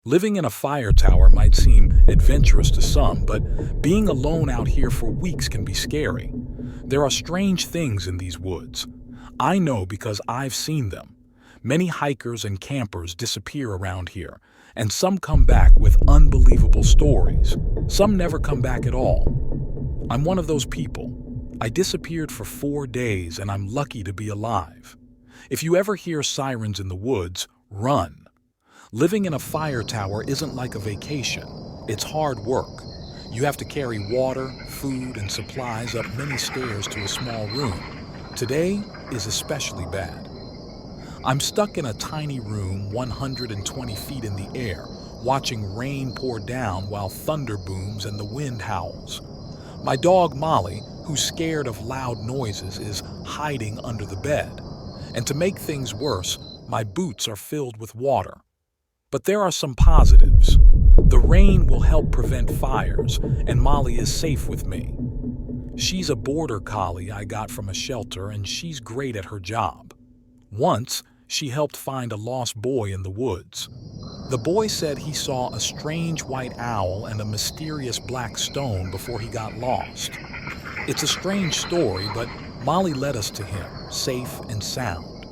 Living in a fire tower might seem adventurous to some, but being alone out here for weeks can be scary. There are strange things in these woods. I know because I've seen them. Many hikers and campers disappear around here, and some come back with unbelievable stories. Some never come back at all. I'm one of those people. I disappeared for 4 days, and I'm lucky to be alive. If you ever hear sirens in the woods, run. Living in a fire tower isn't like a vacation. It's hard work. You have to carry water, food, and supplies up many stairs to a small room. Today is especially bad. I'm stuck in a tiny room 120 feet in the air, watching rain pour down while thunder booms and the wind howls. My dog Molly, who's scared of loud noises, is hiding under the bed. And to make things worse, my boots are filled with water. But there are some positives. The rain will help prevent fires, and Molly is safe with me. She's a border collie I got from a shelter, and she's great at her job. Once, she helped find a lost boy in the woods. The boy said he saw a strange white owl and a mysterious black stone before he got lost. It's a strange story, but Molly led us to him, safe and sound.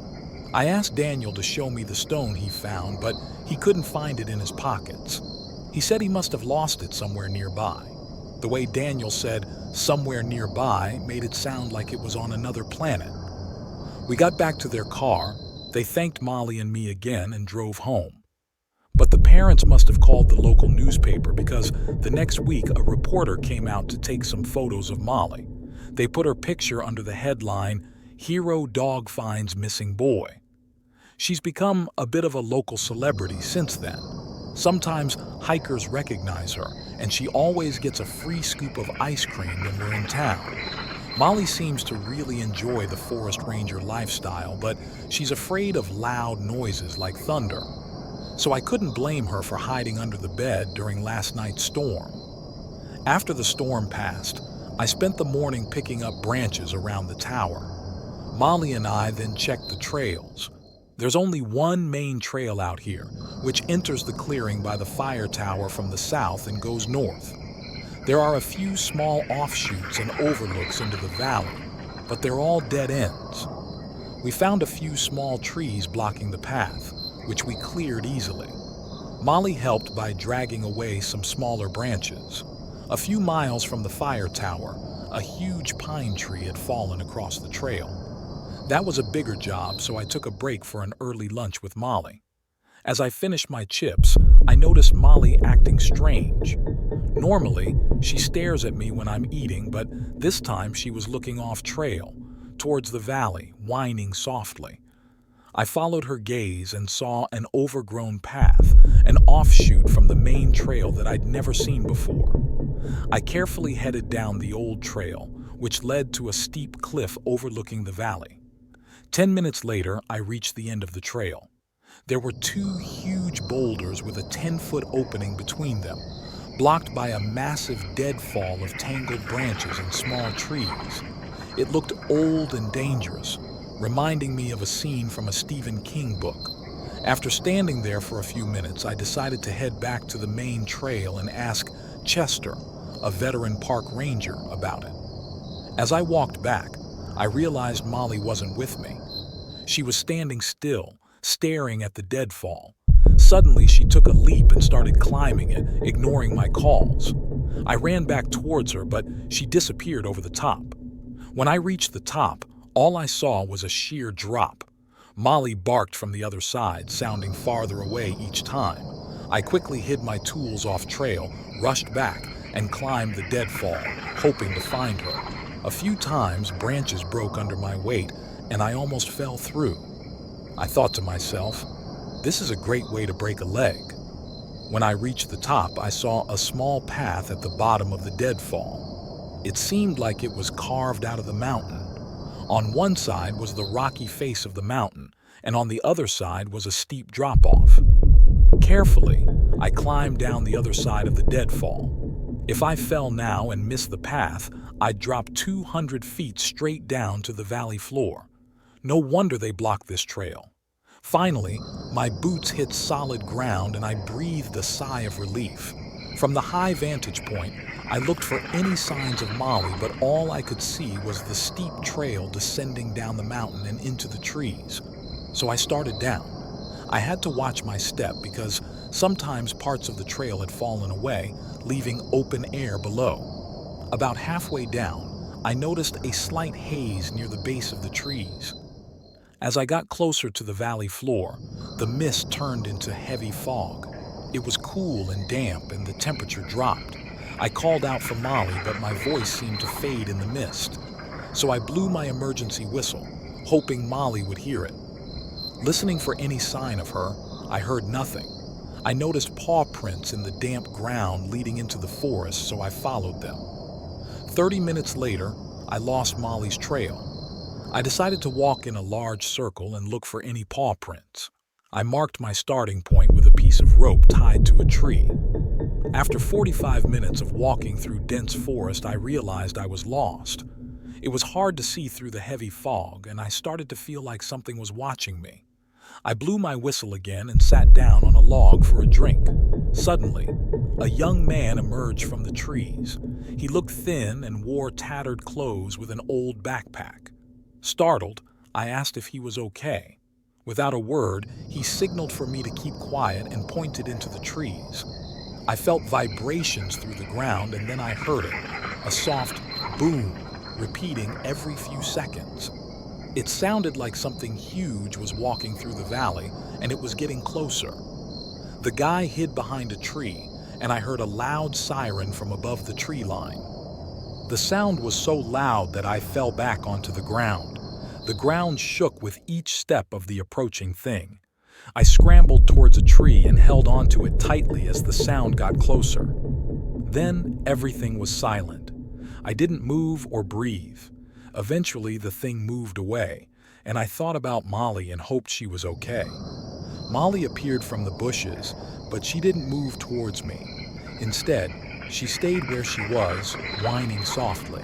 I asked Daniel to show me the stone he found, but he couldn't find it in his pockets. He said he must have lost it somewhere nearby. The way Daniel said somewhere nearby made it sound like it was on another planet. We got back to their car, they thanked Molly and me again and drove home. But the parents must have called the local newspaper because the next week a reporter came out to take some photos of Molly. They put her picture under the headline, "Hero Dog Finds Missing Boy." She's become a bit of a local celebrity since then. Sometimes hikers recognize her, and she always gets a free scoop of ice cream when we're in town. Molly seems to really enjoy the forest ranger lifestyle, but she's afraid of loud noises like thunder. So I couldn't blame her for hiding under the bed during last night's storm. After the storm passed, I spent the morning picking up branches around the tower. Molly and I then checked the trails. There's only one main trail out here, which enters the clearing by the fire tower from the south and goes north. There are a few small offshoots and overlooks into the valley, but they're all dead ends. We found a few small trees blocking the path, which we cleared easily. Molly helped by dragging away some smaller branches. A few miles from the fire tower, a huge pine tree had fallen across the trail. That was a bigger job, so I took a break for an early lunch with Molly. As I finished my chips, I noticed Molly acting strange. Normally, she stares at me when I'm eating, but this time she was looking off trail, towards the valley, whining softly. I followed her gaze and saw an overgrown path, an offshoot from the main trail that I'd never seen before. I carefully headed down the old trail, which led to a steep cliff overlooking the valley. 10 minutes later, I reached the end of the trail. There were 2 huge boulders with a 10-foot opening between them, blocked by a massive deadfall of tangled branches and small trees. It looked old and dangerous, reminding me of a scene from a Stephen King book. After standing there for a few minutes, I decided to head back to the main trail and ask Chester, a veteran park ranger, about it. As I walked back, I realized Molly wasn't with me. She was standing still, staring at the deadfall. Suddenly, she took a leap and started climbing it, ignoring my calls. I ran back towards her, but she disappeared over the top. When I reached the top, all I saw was a sheer drop. Molly barked from the other side, sounding farther away each time. I quickly hid my tools off trail, rushed back, and climbed the deadfall, hoping to find her. A few times, branches broke under my weight, and I almost fell through. I thought to myself, this is a great way to break a leg. When I reached the top, I saw a small path at the bottom of the deadfall. It seemed like it was carved out of the mountain. On one side was the rocky face of the mountain, and on the other side was a steep drop-off. Carefully, I climbed down the other side of the deadfall. If I fell now and missed the path, I'd drop 200 feet straight down to the valley floor. No wonder they blocked this trail. Finally, my boots hit solid ground and I breathed a sigh of relief. From the high vantage point, I looked for any signs of Molly, but all I could see was the steep trail descending down the mountain and into the trees. So I started down. I had to watch my step because sometimes parts of the trail had fallen away, leaving open air below. About halfway down, I noticed a slight haze near the base of the trees. As I got closer to the valley floor, the mist turned into heavy fog. It was cool and damp and the temperature dropped. I called out for Molly, but my voice seemed to fade in the mist. So I blew my emergency whistle, hoping Molly would hear it. Listening for any sign of her, I heard nothing. I noticed paw prints in the damp ground leading into the forest, so I followed them. 30 minutes later, I lost Molly's trail. I decided to walk in a large circle and look for any paw prints. I marked my starting point with a piece of rope tied to a tree. After 45 minutes of walking through dense forest, I realized I was lost. It was hard to see through the heavy fog, and I started to feel like something was watching me. I blew my whistle again and sat down on a log for a drink. Suddenly, a young man emerged from the trees. He looked thin and wore tattered clothes with an old backpack. Startled, I asked if he was okay. Without a word, he signaled for me to keep quiet and pointed into the trees. I felt vibrations through the ground and then I heard it, a soft boom, repeating every few seconds. It sounded like something huge was walking through the valley and it was getting closer. The guy hid behind a tree and I heard a loud siren from above the tree line. The sound was so loud that I fell back onto the ground. The ground shook with each step of the approaching thing. I scrambled towards a tree and held onto it tightly as the sound got closer. Then everything was silent. I didn't move or breathe. Eventually the thing moved away, and I thought about Molly and hoped she was okay. Molly appeared from the bushes, but she didn't move towards me. Instead, she stayed where she was, whining softly.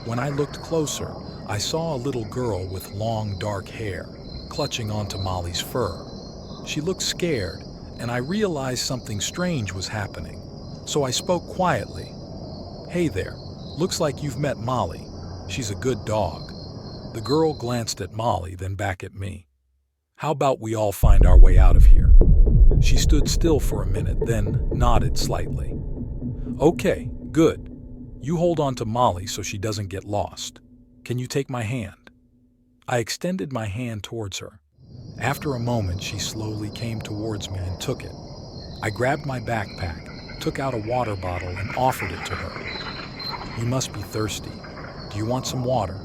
When I looked closer, I saw a little girl with long dark hair, clutching onto Molly's fur. She looked scared, and I realized something strange was happening. So I spoke quietly. "Hey there, looks like you've met Molly. She's a good dog." The girl glanced at Molly, then back at me. "How about we all find our way out of here?" She stood still for a minute, then nodded slightly. "Okay, good. You hold on to Molly so she doesn't get lost. Can you take my hand?" I extended my hand towards her. After a moment, she slowly came towards me and took it. I grabbed my backpack, took out a water bottle, and offered it to her. "You must be thirsty. Do you want some water?"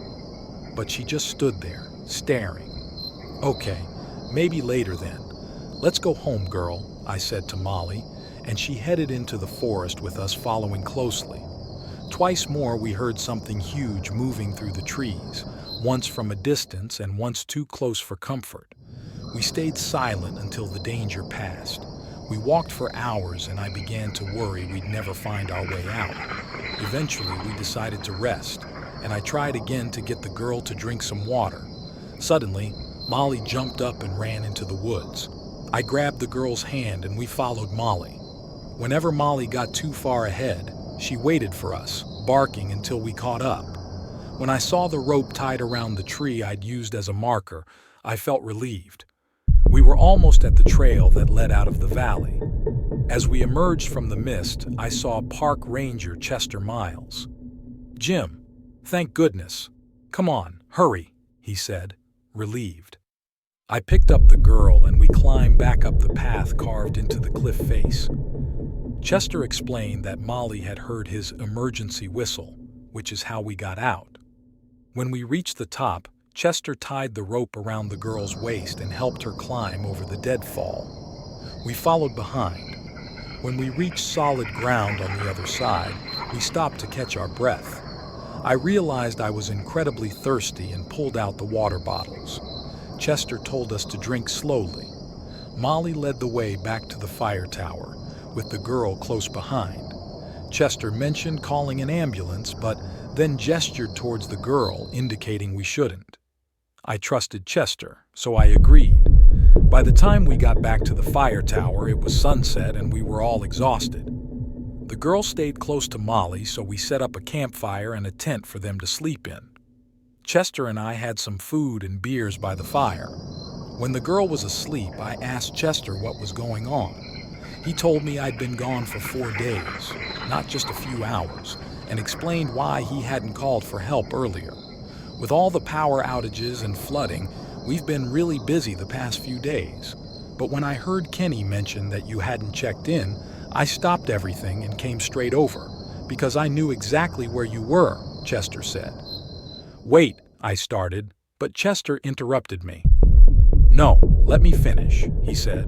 But she just stood there, staring. "Okay, maybe later then. Let's go home, girl," I said to Molly, and she headed into the forest with us following closely. Twice more we heard something huge moving through the trees, once from a distance and once too close for comfort. We stayed silent until the danger passed. We walked for hours and I began to worry we'd never find our way out. Eventually we decided to rest, and I tried again to get the girl to drink some water. Suddenly, Molly jumped up and ran into the woods. I grabbed the girl's hand and we followed Molly. Whenever Molly got too far ahead, she waited for us, barking until we caught up. When I saw the rope tied around the tree I'd used as a marker, I felt relieved. We were almost at the trail that led out of the valley. As we emerged from the mist, I saw Park Ranger Chester Miles. "Jim, thank goodness. Come on, hurry," he said, relieved. I picked up the girl and we climbed back up the path carved into the cliff face. Chester explained that Molly had heard his emergency whistle, which is how we got out. When we reached the top, Chester tied the rope around the girl's waist and helped her climb over the deadfall. We followed behind. When we reached solid ground on the other side, we stopped to catch our breath. I realized I was incredibly thirsty and pulled out the water bottles. Chester told us to drink slowly. Molly led the way back to the fire tower, with the girl close behind. Chester mentioned calling an ambulance, but then gestured towards the girl, indicating we shouldn't. I trusted Chester, so I agreed. By the time we got back to the fire tower, it was sunset and we were all exhausted. The girl stayed close to Molly, so we set up a campfire and a tent for them to sleep in. Chester and I had some food and beers by the fire. When the girl was asleep, I asked Chester what was going on. He told me I'd been gone for 4 days, not just a few hours, and explained why he hadn't called for help earlier. With all the power outages and flooding, we've been really busy the past few days. But when I heard Kenny mention that you hadn't checked in, I stopped everything and came straight over, because I knew exactly where you were, Chester said. Wait, I started, but Chester interrupted me. No, let me finish, he said.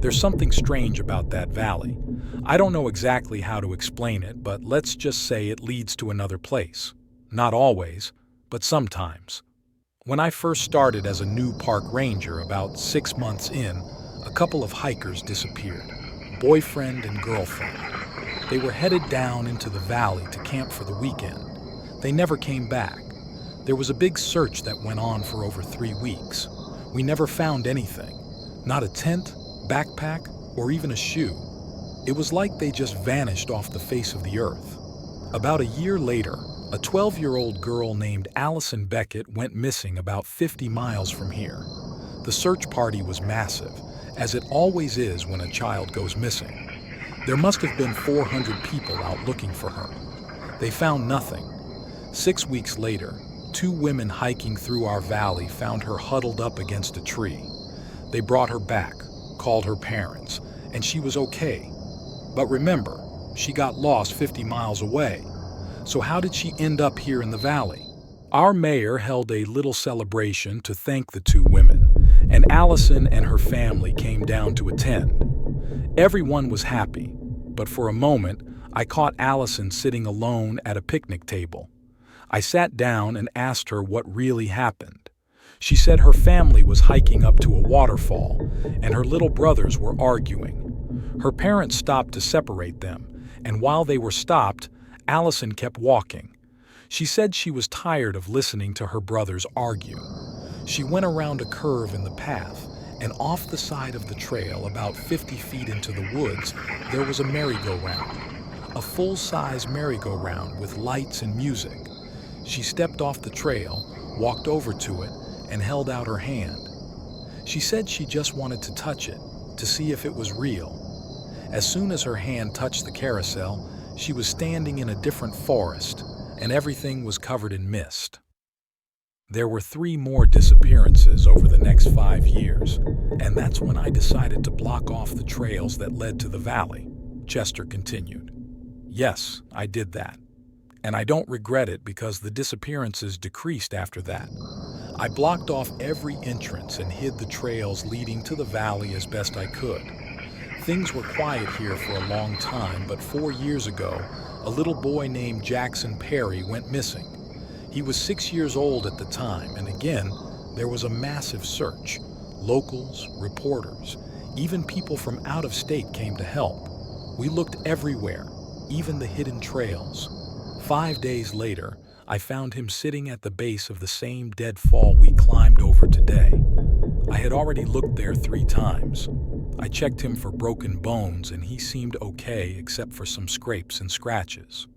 There's something strange about that valley. I don't know exactly how to explain it, but let's just say it leads to another place. Not always, but sometimes. When I first started as a new park ranger about 6 months in, a couple of hikers disappeared, boyfriend and girlfriend. They were headed down into the valley to camp for the weekend. They never came back. There was a big search that went on for over 3 weeks. We never found anything. Not a tent, backpack, or even a shoe. It was like they just vanished off the face of the earth. About a year later, a 12-year-old girl named Allison Beckett went missing about 50 miles from here. The search party was massive, as it always is when a child goes missing. There must have been 400 people out looking for her. They found nothing. 6 weeks later, 2 women hiking through our valley found her huddled up against a tree. They brought her back, called her parents, and she was okay. But remember, she got lost 50 miles away. So how did she end up here in the valley? Our mayor held a little celebration to thank the 2 women, and Allison and her family came down to attend. Everyone was happy, but for a moment, I caught Allison sitting alone at a picnic table. I sat down and asked her what really happened. She said her family was hiking up to a waterfall, and her little brothers were arguing. Her parents stopped to separate them, and while they were stopped, Allison kept walking. She said she was tired of listening to her brothers argue. She went around a curve in the path, and off the side of the trail, about 50 feet into the woods, there was a merry-go-round. A full-size merry-go-round with lights and music. She stepped off the trail, walked over to it, and held out her hand. She said she just wanted to touch it, to see if it was real. As soon as her hand touched the carousel, she was standing in a different forest, and everything was covered in mist. There were 3 more disappearances over the next 5 years, and that's when I decided to block off the trails that led to the valley, Chester continued. Yes, I did that. And I don't regret it because the disappearances decreased after that. I blocked off every entrance and hid the trails leading to the valley as best I could. Things were quiet here for a long time, but 4 years ago, a little boy named Jackson Perry went missing. He was 6 years old at the time, and again, there was a massive search. Locals, reporters, even people from out of state came to help. We looked everywhere, even the hidden trails. 5 days later, I found him sitting at the base of the same deadfall we climbed over today. I had already looked there 3 times. I checked him for broken bones and he seemed okay except for some scrapes and scratches.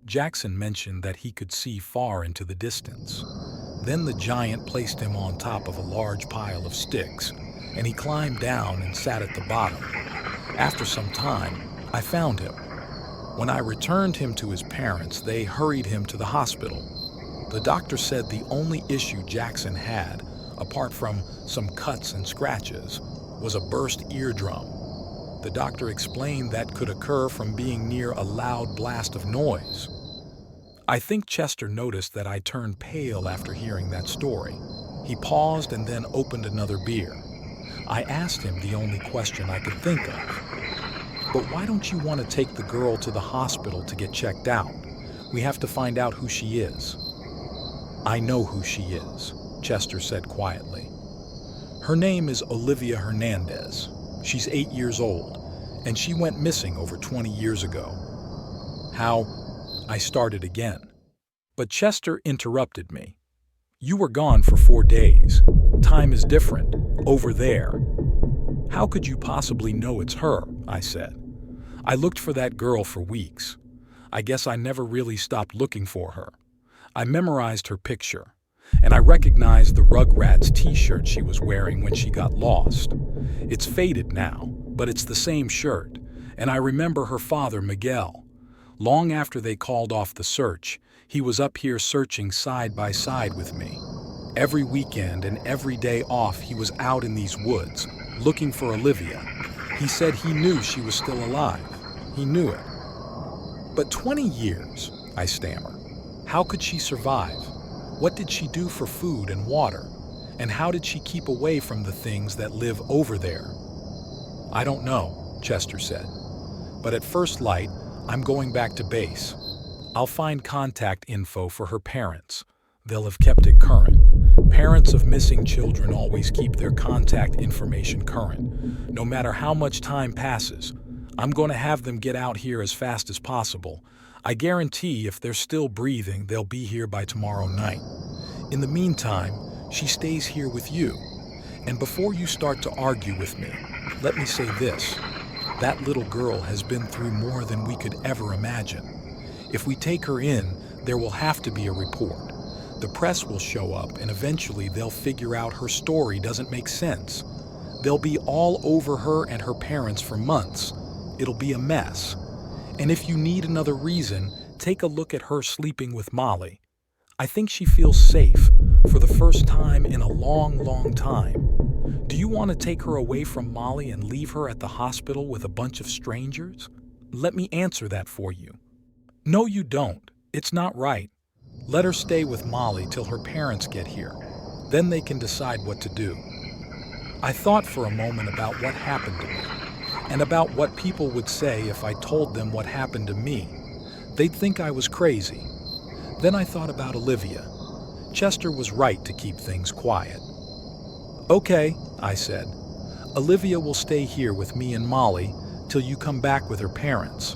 Jackson mentioned that he could see far into the distance. Then the giant placed him on top of a large pile of sticks, and he climbed down and sat at the bottom. After some time, I found him. When I returned him to his parents, they hurried him to the hospital. The doctor said the only issue Jackson had, apart from some cuts and scratches, was a burst eardrum. The doctor explained that could occur from being near a loud blast of noise. I think Chester noticed that I turned pale after hearing that story. He paused and then opened another beer. I asked him the only question I could think of. But why don't you want to take the girl to the hospital to get checked out? We have to find out who she is. I know who she is, Chester said quietly. Her name is Olivia Hernandez. She's 8 years old, and she went missing over 20 years ago. How? I started again. But Chester interrupted me. You were gone for 4 days. Time is different. Over there. How could you possibly know it's her? I said. I looked for that girl for weeks. I guess I never really stopped looking for her. I memorized her picture, and I recognized the Rugrats t-shirt she was wearing when she got lost. It's faded now, but it's the same shirt, and I remember her father, Miguel. Long after they called off the search, he was up here searching side by side with me. Every weekend and every day off he was out in these woods, looking for Olivia. He said he knew she was still alive. He knew it. But 20 years, I stammer. How could she survive? What did she do for food and water? And how did she keep away from the things that live over there? I don't know, Chester said. But at first light, I'm going back to base. I'll find contact info for her parents. They'll have kept it current. Parents of missing children always keep their contact information current. No matter how much time passes, I'm going to have them get out here as fast as possible. I guarantee if they're still breathing, they'll be here by tomorrow night. In the meantime, she stays here with you. And before you start to argue with me, let me say this. That little girl has been through more than we could ever imagine. If we take her in, there will have to be a report. The press will show up, and eventually they'll figure out her story doesn't make sense. They'll be all over her and her parents for months. It'll be a mess. And if you need another reason, take a look at her sleeping with Molly. I think she feels safe for the first time in a long, long time. Do you want to take her away from Molly and leave her at the hospital with a bunch of strangers? Let me answer that for you. No, you don't. It's not right. Let her stay with Molly till her parents get here. Then they can decide what to do. I thought for a moment about what happened to me, and about what people would say if I told them what happened to me. They'd think I was crazy. Then I thought about Olivia. Chester was right to keep things quiet. Okay, I said. Olivia will stay here with me and Molly till you come back with her parents.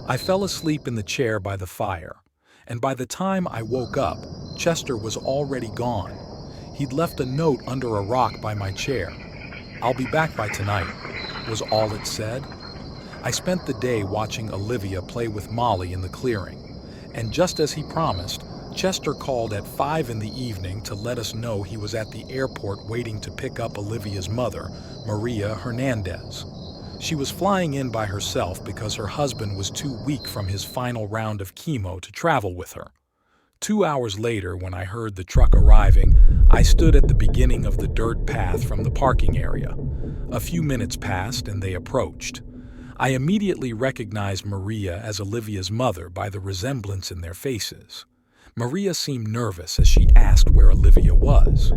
I fell asleep in the chair by the fire, and by the time I woke up, Chester was already gone. He'd left a note under a rock by my chair. I'll be back by tonight, was all it said. I spent the day watching Olivia play with Molly in the clearing, and just as he promised, Chester called at 5 in the evening to let us know he was at the airport waiting to pick up Olivia's mother, Maria Hernandez. She was flying in by herself because her husband was too weak from his final round of chemo to travel with her. 2 hours later, when I heard the truck arriving, I stood at the beginning of the dirt path from the parking area. A few minutes passed and they approached. I immediately recognized Maria as Olivia's mother by the resemblance in their faces. Maria seemed nervous as she asked where Olivia was.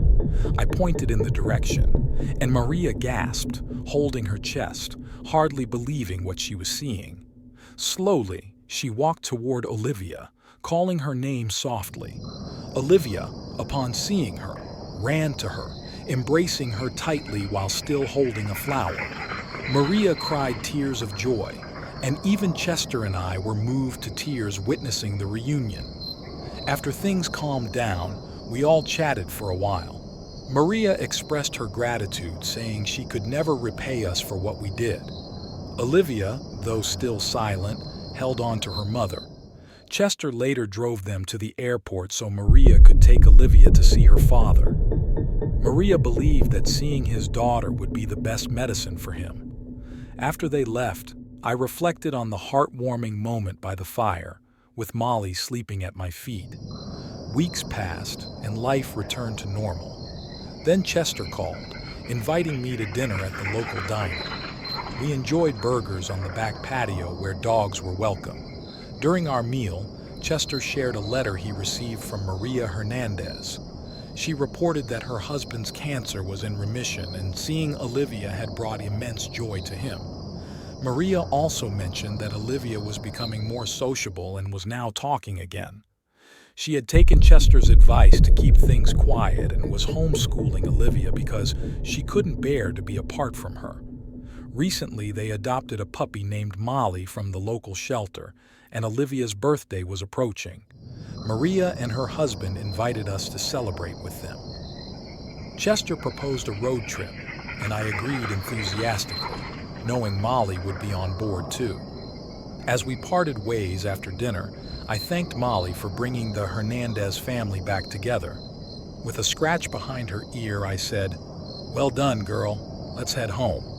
I pointed in the direction, and Maria gasped, holding her chest, hardly believing what she was seeing. Slowly, she walked toward Olivia, calling her name softly. Olivia, upon seeing her, ran to her, embracing her tightly while still holding a flower. Maria cried tears of joy, and even Chester and I were moved to tears witnessing the reunion. After things calmed down, we all chatted for a while. Maria expressed her gratitude, saying she could never repay us for what we did. Olivia, though still silent, held on to her mother. Chester later drove them to the airport so Maria could take Olivia to see her father. Maria believed that seeing his daughter would be the best medicine for him. After they left, I reflected on the heartwarming moment by the fire, with Molly sleeping at my feet. Weeks passed, and life returned to normal. Then Chester called, inviting me to dinner at the local diner. We enjoyed burgers on the back patio where dogs were welcome. During our meal, Chester shared a letter he received from Maria Hernandez. She reported that her husband's cancer was in remission, and seeing Olivia had brought immense joy to him. Maria also mentioned that Olivia was becoming more sociable and was now talking again. She had taken Chester's advice to keep things quiet and was homeschooling Olivia because she couldn't bear to be apart from her. Recently, they adopted a puppy named Molly from the local shelter, and Olivia's birthday was approaching. Maria and her husband invited us to celebrate with them. Chester proposed a road trip, and I agreed enthusiastically, knowing Molly would be on board too. As we parted ways after dinner, I thanked Molly for bringing the Hernandez family back together. With a scratch behind her ear, I said, "Well done, girl. Let's head home."